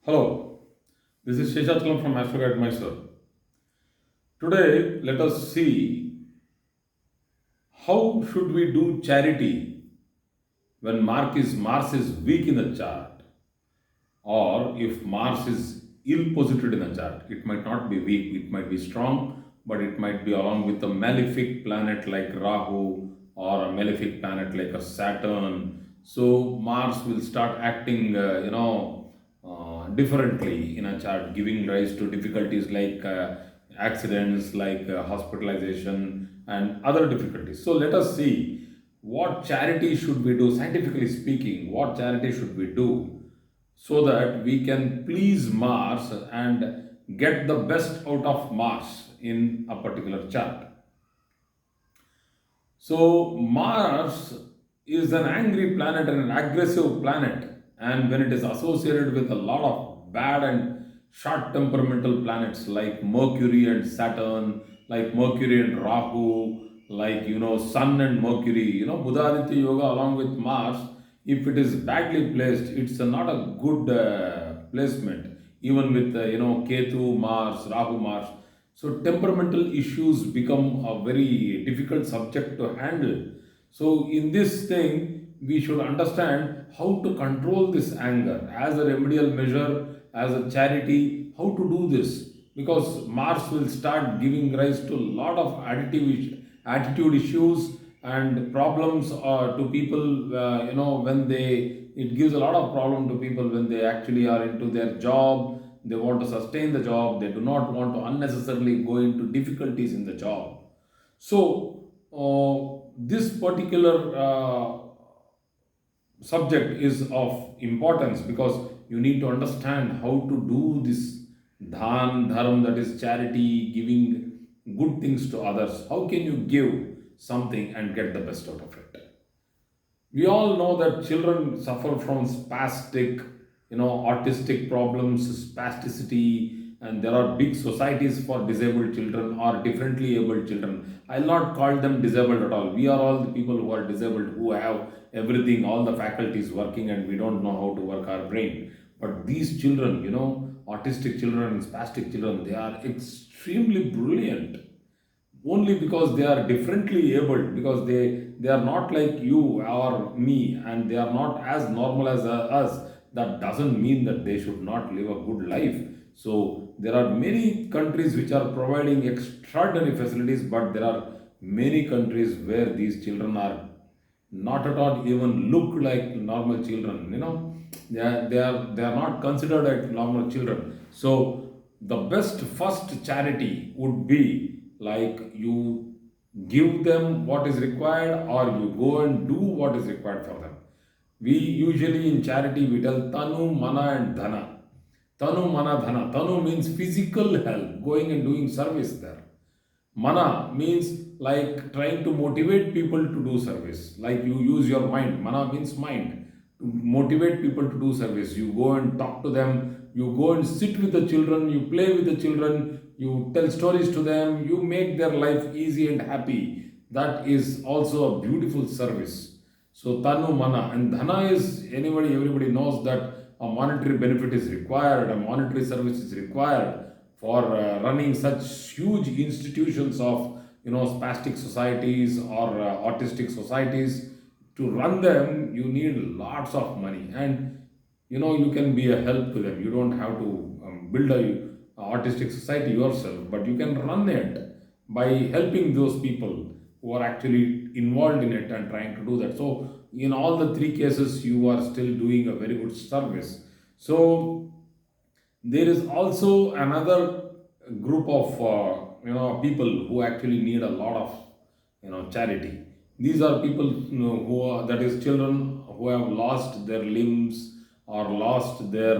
Hello, this is Sheshathalam from Astro Guide Mysore. Today, let us see how should we do charity when Mars is weak in the chart, or if Mars is ill-posited in the chart. It might not be weak, it might be strong, but it might be along with a malefic planet like Rahu or a malefic planet like a Saturn. So Mars will start acting, differently in a chart, giving rise to difficulties like accidents, like hospitalization, and other difficulties. So let us see what charity should we do, scientifically speaking, what charity should we do so that we can please Mars and get the best out of Mars in a particular chart. So, Mars is an angry planet and an aggressive planet, and when it is associated with a lot of bad and short temperamental planets like Mercury and Saturn, like Mercury and Rahu, like Sun and Mercury, Buddhaditya Yoga along with Mars, if it is badly placed, it's not a good placement. Even with Ketu, Mars, Rahu, Mars, so temperamental issues become a very difficult subject to handle. So in this thing, we should understand how to control this anger as a remedial measure, as a charity, how to do this. Because Mars will start giving rise to a lot of attitude issues and problems to people, when it gives a lot of problem to people when they actually are into their job, they want to sustain the job, they do not want to unnecessarily go into difficulties in the job. So this particular subject is of importance because you need to understand how to do this dhan dharm, that is charity, giving good things to others. How can you give something and get the best out of it? We all know that children suffer from spastic, autistic problems, spasticity, and there are big societies for disabled children or differently abled children. I'll not call them disabled at all. We are all the people who are disabled, who have everything, all the faculties working, and we don't know how to work our brain. But these children, autistic children and spastic children, they are extremely brilliant only because they are differently abled, because they are not like you or me, and they are not as normal as us. That doesn't mean that they should not live a good life. So there are many countries which are providing extraordinary facilities, but there are many countries where these children are not at all even look like normal children. They are not considered as normal children. So the best first charity would be like you give them what is required, or you go and do what is required for them. We usually in charity we tell tanu, mana, and dhana. Tanu, mana, dhana. Tanu means physical help, going and doing service there. Mana means like trying to motivate people to do service. Like you use your mind. Mana means mind. To motivate people to do service. You go and talk to them. You go and sit with the children. You play with the children. You tell stories to them. You make their life easy and happy. That is also a beautiful service. So Tanu Mana. And Dhana is everybody knows that a monetary benefit is required, a monetary service is required for running such huge institutions of spastic societies or autistic societies. To run them you need lots of money, and you can be a help to them. You don't have to build a artistic society yourself, but you can run it by helping those people who are actually involved in it and trying to do that. So in all the three cases you are still doing a very good service. So there is also another group of people who actually need a lot of charity. These are people, who are, that is children who have lost their limbs or lost their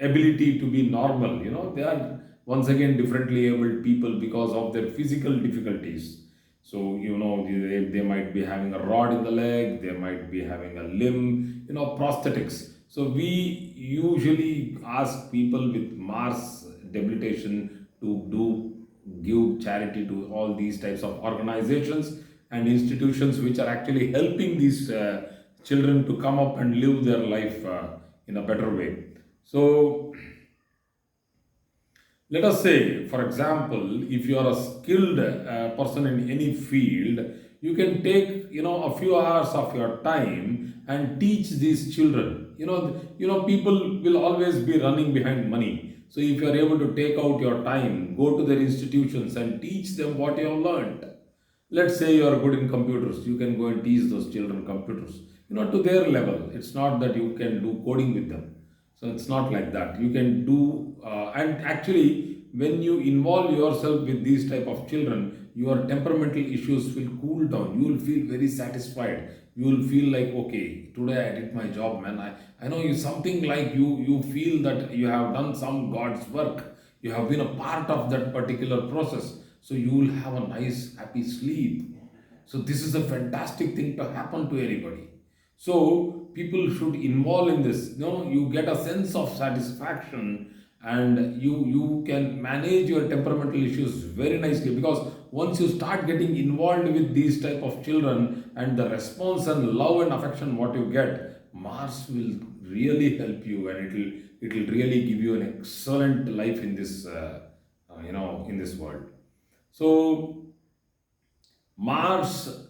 ability to be normal. They are once again differently abled people because of their physical difficulties. So they might be having a rod in the leg, they might be having a limb, prosthetics. So we usually ask people with Mars debilitation to give charity to all these types of organizations and institutions which are actually helping these children to come up and live their life in a better way. So let us say, for example, if you are a skilled person in any field, you can take a few hours of your time and teach these children. People will always be running behind money. So if you are able to take out your time, go to their institutions and teach them what you have learned. Let's say you are good in computers, you can go and teach those children computers, to their level. It's not that you can do coding with them. So it's not like that. You can do, and actually, when you involve yourself with these type of children, your temperamental issues will cool down. You will feel very satisfied. You will feel like, okay, today I did my job, man. I know you something like you feel that you have done some God's work. You have been a part of that particular process. So you will have a nice, happy sleep. So this is a fantastic thing to happen to anybody. So people should involve in this. You get a sense of satisfaction, and you can manage your temperamental issues very nicely, because once you start getting involved with these type of children, and the response and love and affection what you get, Mars will really help you, and it will really give you an excellent life in this in this world. So Mars,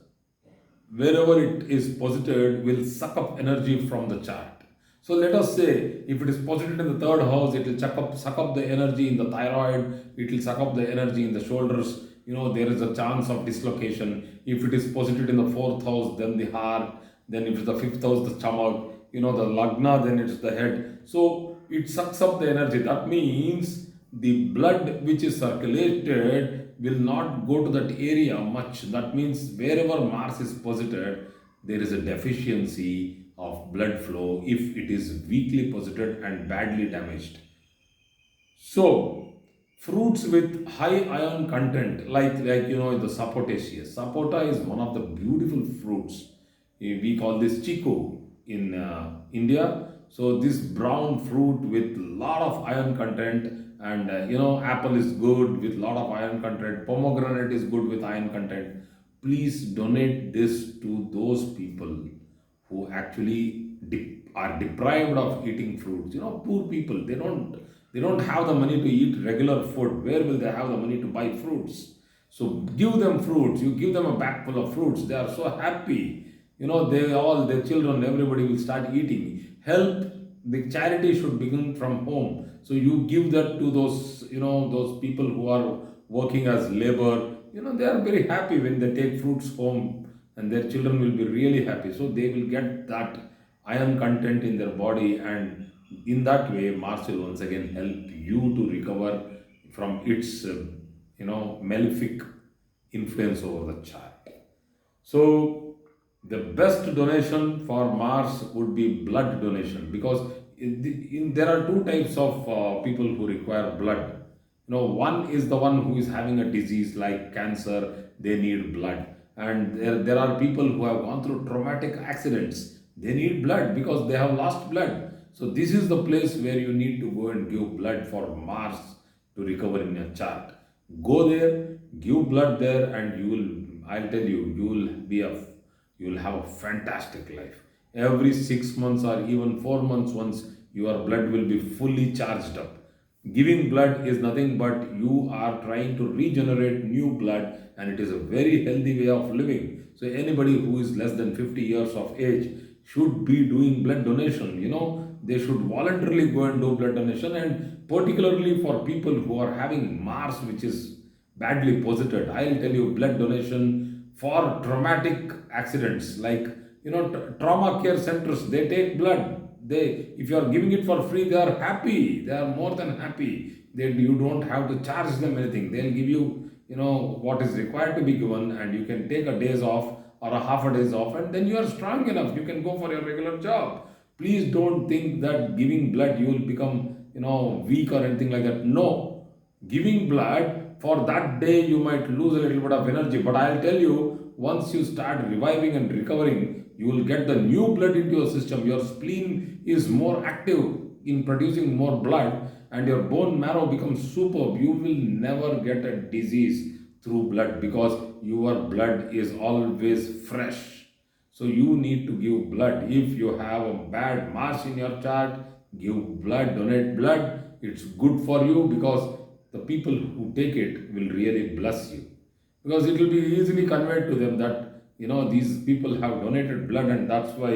wherever it is posited, will suck up energy from the chart. So let us say if it is posited in the third house, it will suck up the energy in the thyroid, it will suck up the energy in the shoulders. There is a chance of dislocation. If it is posited in the fourth house, then the heart, then if it's the fifth house, the stomach, the lagna, then it's the head. So it sucks up the energy. That means the blood which is circulated will not go to that area much. That means wherever Mars is posited, there is a deficiency of blood flow if it is weakly posited and badly damaged. So, fruits with high iron content, like the sapotaceous. Sapota is one of the beautiful fruits. We call this chiku in India. So this brown fruit with lot of iron content, and apple is good with lot of iron content. Pomegranate is good with iron content. Please donate this to those people who actually are deprived of eating fruits. Poor people, they don't have the money to eat regular food. Where will they have the money to buy fruits? So give them fruits. You give them a bag full of fruits. They are so happy. Their children, everybody will start eating. Help. The charity should begin from home. So you give that to those people who are working as labor. They are very happy when they take fruits home, and their children will be really happy. So they will get that iron content in their body, and in that way, Mars will once again help you to recover from its malefic influence over the chart. So the best donation for Mars would be blood donation, because there are two types of people who require blood. One is the one who is having a disease like cancer, they need blood. And there are people who have gone through traumatic accidents, they need blood because they have lost blood. So this is the place where you need to go and give blood for Mars to recover in your chart. Go there, give blood there, and I'll tell you, you will have a fantastic life. Every 6 months or even 4 months once, your blood will be fully charged up. Giving blood is nothing but you are trying to regenerate new blood, and it is a very healthy way of living. So anybody who is less than 50 years of age should be doing blood donation. They should voluntarily go and do blood donation, and particularly for people who are having Mars which is badly posited. I'll tell you, blood donation for traumatic accidents, like trauma care centers, they take blood. They, if you are giving it for free, they are happy. They are more than happy. You don't have to charge them anything. They'll give you what is required to be given, and you can take a days off or a half a days off, and then you are strong enough. You can go for your regular job. Please don't think that giving blood you will become weak or anything like that. No, giving blood for that day you might lose a little bit of energy, but I'll tell you, once you start reviving and recovering, you will get the new blood into your system. Your spleen is more active in producing more blood, and your bone marrow becomes superb. You will never get a disease through blood because your blood is always fresh. So you need to give blood. If you have a bad mass in your chart, give blood, donate blood. It's good for you because the people who take it will really bless you. Because it will be easily conveyed to them that, these people have donated blood, and that's why,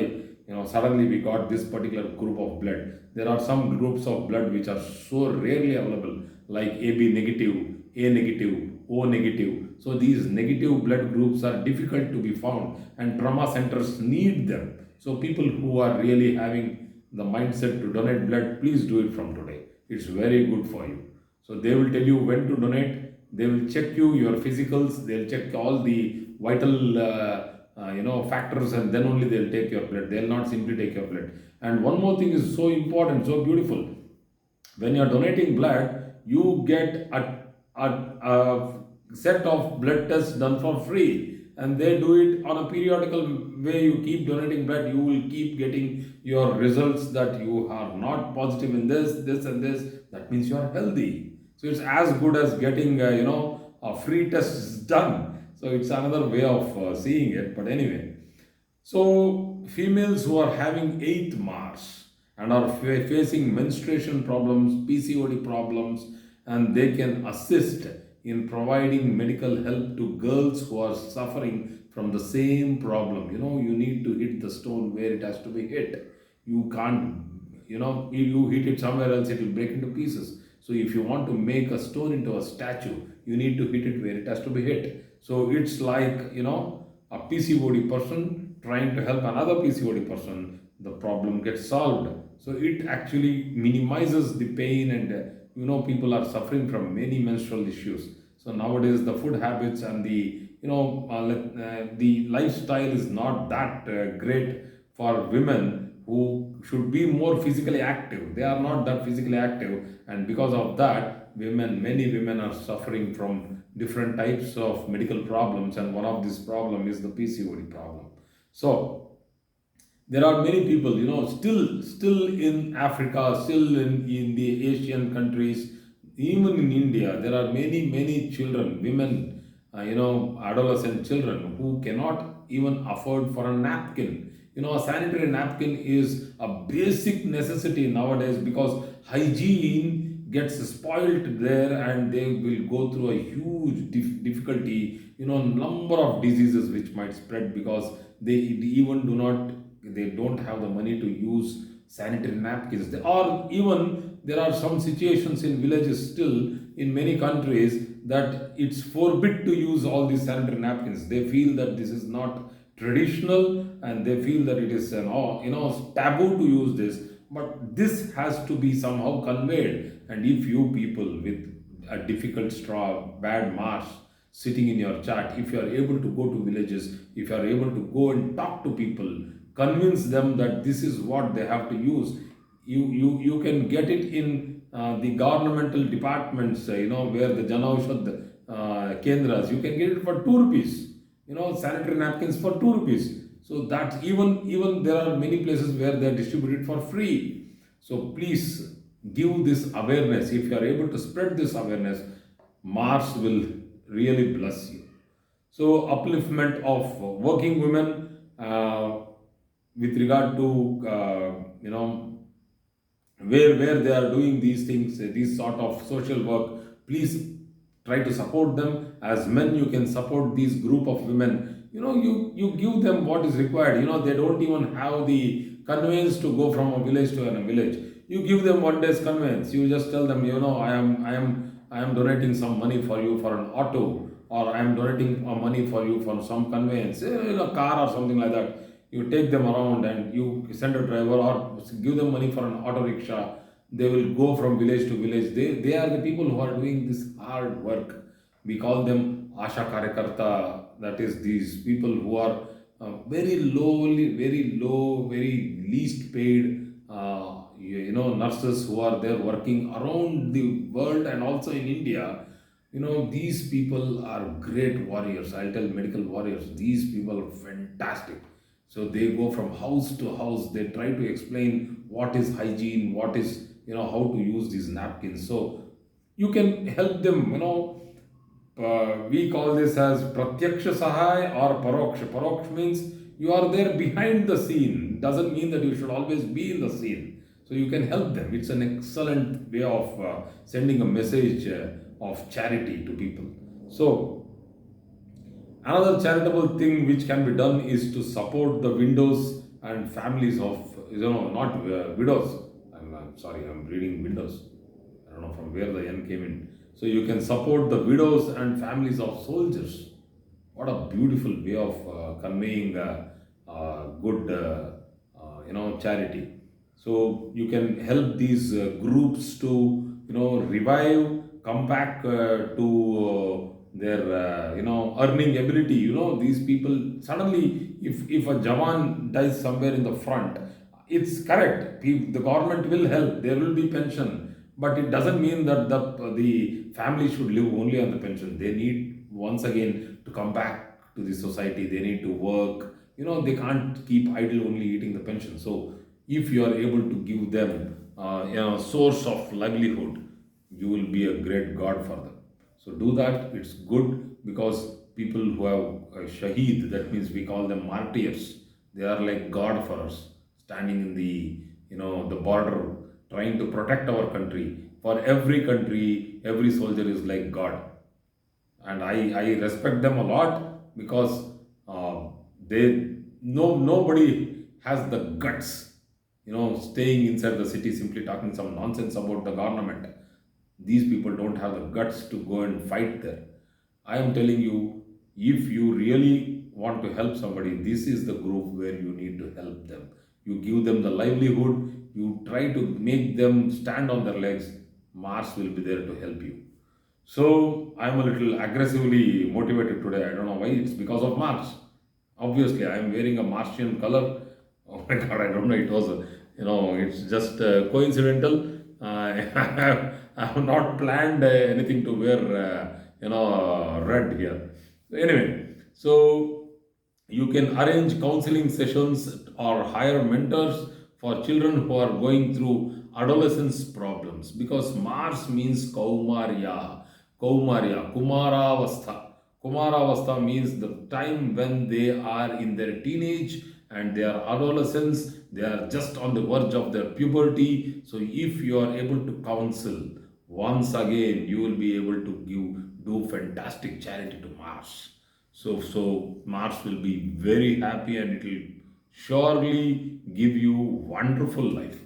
suddenly we got this particular group of blood. There are some groups of blood which are so rarely available, like AB negative, A negative, O negative. So these negative blood groups are difficult to be found, and trauma centers need them. So people who are really having the mindset to donate blood, please do it from today. It's very good for you. So they will tell you when to donate. They will check your physicals. They'll check all the vital factors, and then only they'll take your blood. They'll not simply take your blood. And one more thing is so important, so beautiful. When you're donating blood, you get a set of blood tests done for free, and they do it on a periodical way. You keep donating blood, you will keep getting your results that you are not positive in this and this. That means you are healthy. So it's as good as getting a free test done. So it's another way of seeing it. But anyway, so, females who are having 8th Mars and are facing menstruation problems, PCOD problems, and they can assist in providing medical help to girls who are suffering from the same problem. You need to hit the stone where it has to be hit. You can't, if you hit it somewhere else, it will break into pieces. So, if you want to make a stone into a statue, you need to hit it where it has to be hit. So, it's like, a PCOD person trying to help another PCOD person, the problem gets solved. So it actually minimizes the pain, and people are suffering from many menstrual issues. So nowadays the food habits and the lifestyle is not that great for women who should be more physically active. They are not that physically active, and because of that, many women are suffering from different types of medical problems, and one of this problem is the PCOD problem. So there are many people, still in Africa, still in the Asian countries, even in India, there are many children, women, adolescent children who cannot even afford for a napkin. A sanitary napkin is a basic necessity nowadays, because hygiene gets spoilt there, and they will go through a huge difficulty, number of diseases which might spread because they don't have the money to use sanitary napkins. Or even there are some situations in villages still in many countries that it's forbid to use all these sanitary napkins. They feel that this is not traditional, and they feel that it is taboo to use this. But this has to be somehow conveyed. And if you people with a difficult straw, bad marks sitting in your chart, if you are able to go to villages, if you are able to go and talk to people, convince them that this is what they have to use, you can get it in the governmental departments, where the Janaushad kendras, you can get it for 2 rupees, sanitary napkins for 2 rupees. So that even there are many places where they are distributed for free. So please give this awareness. If you are able to spread this awareness, Mars will really bless you. So upliftment of working women, with regard to where they are doing these things, these sort of social work, please try to support them. As men, you can support these group of women. You give them what is required. They don't even have the conveyance to go from a village to another village. You give them 1 day's conveyance. You just tell them, I am donating some money for you for an auto, or I am donating money for you for some conveyance, a car or something like that. You take them around and you send a driver, or give them money for an auto rickshaw. They will go from village to village. They are the people who are doing this hard work. We call them Asha Karyakarta, that is these people who are very lowly, very low, very least paid, nurses who are there working around the world and also in India. These people are great warriors. I'll tell medical warriors. These people are fantastic. So they go from house to house. They try to explain what is hygiene, what is, how to use these napkins. So you can help them, we call this as pratyaksha sahai or paroksha. Paroksha means you are there behind the scene. Doesn't mean that you should always be in the scene. So you can help them. It's an excellent way of sending a message of charity to people. So another charitable thing which can be done is to support the widows and families of, not widows. I'm sorry, I'm reading windows. I don't know from where the N came in. So you can support the widows and families of soldiers. What a beautiful way of conveying good, charity. So you can help these groups to, revive, come back to their, earning ability. These people suddenly, if a Jawan dies somewhere in the front, it's correct. The government will help. There will be pension, but it doesn't mean that the family should live only on the pension. They need once again to come back to the society. They need to work. They can't keep idle only eating the pension. So if you are able to give them source of livelihood, you will be a great god for them. So do that. It's good because people who have shaheed, that means we call them martyrs. They are like god for us, standing in the border, trying to protect our country. For every country, every soldier is like god, and I respect them a lot because they no nobody has the guts, staying inside the city simply talking some nonsense about the government. These people don't have the guts to go and fight there. I am telling you, if you really want to help somebody, this is the group where you need to help them. You give them the livelihood, you try to make them stand on their legs. Mars will be there to help you. So I'm a little aggressively motivated today. I don't know why. It's because of Mars. Obviously, I'm wearing a Martian color. Oh my God, I don't know. It was, it's just coincidental. I have not planned anything to wear, red here. So anyway, so you can arrange counseling sessions or hire mentors for children who are going through adolescence problems, because Mars means Kaumarya. Kaumarya, Kumaravastha. Kumaravastha means the time when they are in their teenage and they are adolescents, they are just on the verge of their puberty. So if you are able to counsel, once again you will be able to do fantastic charity to Mars. So Mars will be very happy and it will surely give you wonderful life.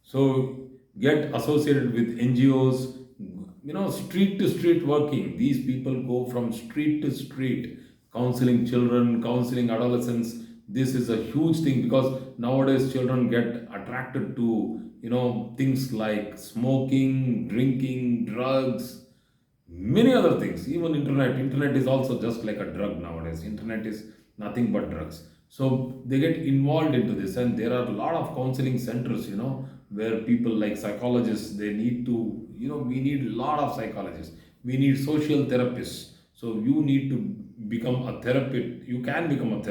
So get associated with NGOs, street to street working. These people go from street to street, counseling children, counseling adolescents. This is a huge thing because nowadays children get attracted to, things like smoking, drinking, drugs, many other things. Even internet is also just like a drug nowadays. Internet is nothing but drugs. So they get involved into this, and there are a lot of counseling centers, where people like psychologists, they need to, we need a lot of psychologists, we need social therapists. So you need to become a therapist. You can become a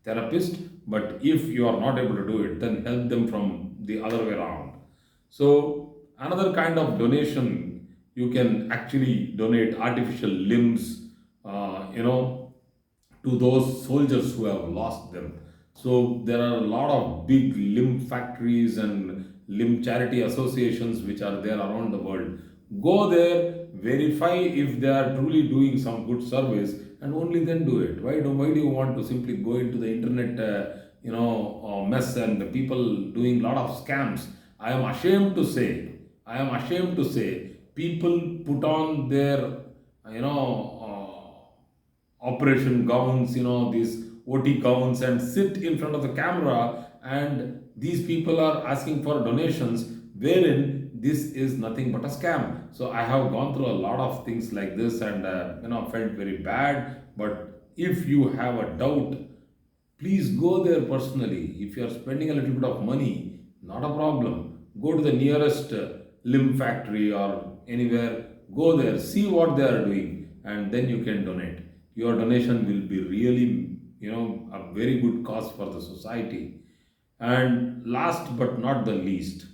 therapist, but if you are not able to do it, then help them from the other way around. So another kind of donation, you can actually donate artificial limbs, to those soldiers who have lost them. So there are a lot of big limb factories and limb charity associations which are there around the world. Go there, verify if they are truly doing some good service, and only then do it. Why do you want to simply go into the internet, mess and the people doing a lot of scams? I am ashamed to say, people put on their, operation gowns, these OT gowns, and sit in front of the camera, and these people are asking for donations, wherein this is nothing but a scam. So I have gone through a lot of things like this, and felt very bad. But if you have a doubt, please go there personally. If you are spending a little bit of money, not a problem. Go to the nearest limb factory or anywhere. Go there, see what they are doing, and then you can donate. Your donation will be really, a very good cause for the society. And last but not the least,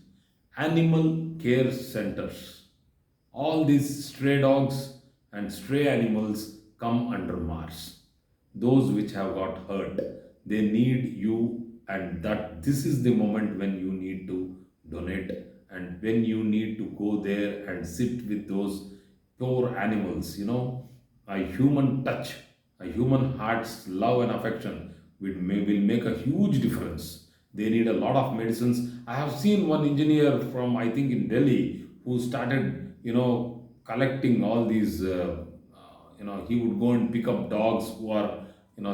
animal care centers. All these stray dogs and stray animals come under Mars. Those which have got hurt, They need you, and that this is the moment when you need to donate, and when you need to go there and sit with those poor animals. A human touch, a human heart's love and affection will make a huge difference. They need a lot of medicines. I have seen one engineer from, I think, in Delhi, who started, collecting all these. He would go and pick up dogs who are,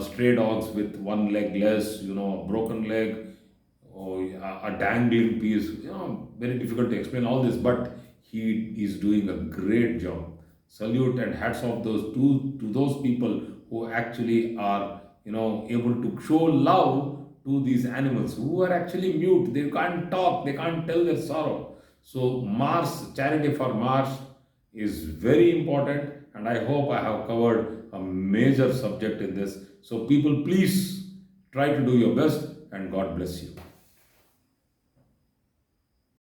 stray dogs with one leg less, a broken leg, or a dangling piece. Very difficult to explain all this, but he is doing a great job. Salute and hats off those to those people who actually are, able to show love to these animals who are actually mute. They can't talk, they can't tell their sorrow. So Mars, charity for Mars is very important, and I hope I have covered a major subject in this. So people, please try to do your best, and God bless you.